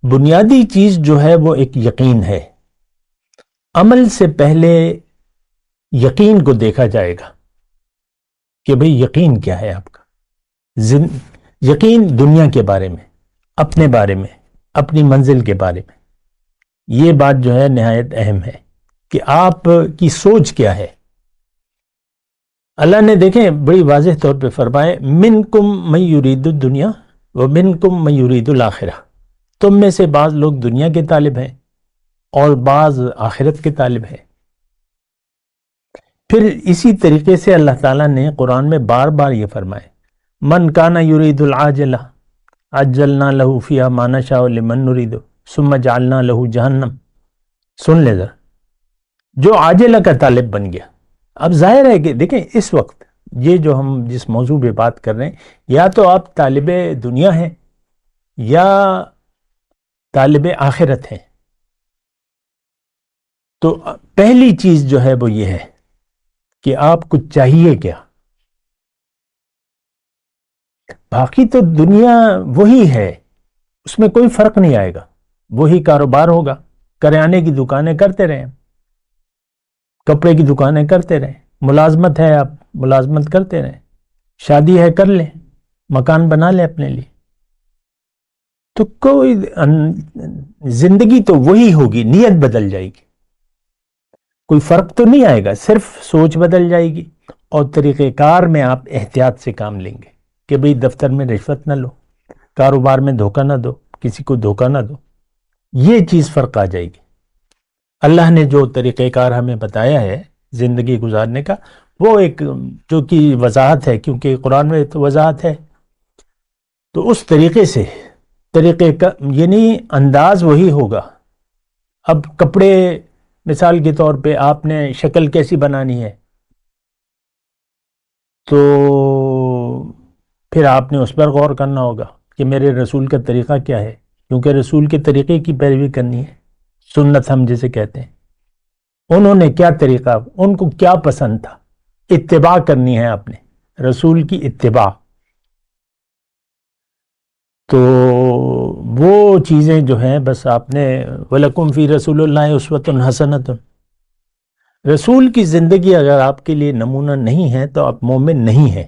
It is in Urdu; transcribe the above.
بنیادی چیز جو ہے وہ ایک یقین ہے. عمل سے پہلے یقین کو دیکھا جائے گا کہ بھئی یقین کیا ہے آپ کا. یقین دنیا کے بارے میں، اپنے بارے میں، اپنی منزل کے بارے میں. یہ بات جو ہے نہایت اہم ہے کہ آپ کی سوچ کیا ہے. اللہ نے دیکھیں بڑی واضح طور پہ فرمائے منکم من یرید الدنیا و منکم من یرید الآخرہ. تم میں سے بعض لوگ دنیا کے طالب ہیں اور بعض آخرت کے طالب ہیں. پھر اسی طریقے سے اللہ تعالیٰ نے قرآن میں بار بار یہ فرمائے من کان یرید العاجلہ عجلنا لہ فیہا ما نشاء لمن نرید ثم جعلنا لہ جہنم. سن لے ذرا، جو عاجلہ کا طالب بن گیا. اب ظاہر ہے کہ دیکھیں اس وقت یہ جو ہم جس موضوع پہ بات کر رہے ہیں، یا تو آپ طالب دنیا ہیں یا طالب آخرت ہیں. تو پہلی چیز جو ہے وہ یہ ہے کہ آپ کو چاہیے کیا. باقی تو دنیا وہی ہے، اس میں کوئی فرق نہیں آئے گا. وہی کاروبار ہوگا، کریانے کی دکانیں کرتے رہیں، کپڑے کی دکانیں کرتے رہیں، ملازمت ہے آپ ملازمت کرتے رہیں، شادی ہے کر لیں، مکان بنا لیں اپنے لیے. تو کوئی زندگی تو وہی ہوگی، نیت بدل جائے گی، کوئی فرق تو نہیں آئے گا، صرف سوچ بدل جائے گی. اور طریقہ کار میں آپ احتیاط سے کام لیں گے کہ بھئی دفتر میں رشوت نہ لو، کاروبار میں دھوکہ نہ دو، کسی کو دھوکہ نہ دو. یہ چیز فرق آ جائے گی. اللہ نے جو طریقہ کار ہمیں بتایا ہے زندگی گزارنے کا، وہ ایک جو کہ وضاحت ہے، کیونکہ قرآن میں تو وضاحت ہے، تو اس طریقے سے طریقے کا یعنی انداز وہی ہوگا. اب کپڑے مثال کے طور پہ آپ نے شکل کیسی بنانی ہے، تو پھر آپ نے اس پر غور کرنا ہوگا کہ میرے رسول کا طریقہ کیا ہے، کیونکہ رسول کے طریقے کی پیروی کرنی ہے. سنت ہم جسے کہتے ہیں، انہوں نے کیا طریقہ، ان کو کیا پسند تھا، اتباع کرنی ہے آپ نے رسول کی اتباع. تو وہ چیزیں جو ہیں بس آپ نے وَلَكُمْ فِي رَسُولِ اللَّهِ أُسْوَةٌ حَسَنَةٌ. رسول کی زندگی اگر آپ کے لیے نمونہ نہیں ہے تو آپ مومن نہیں ہیں.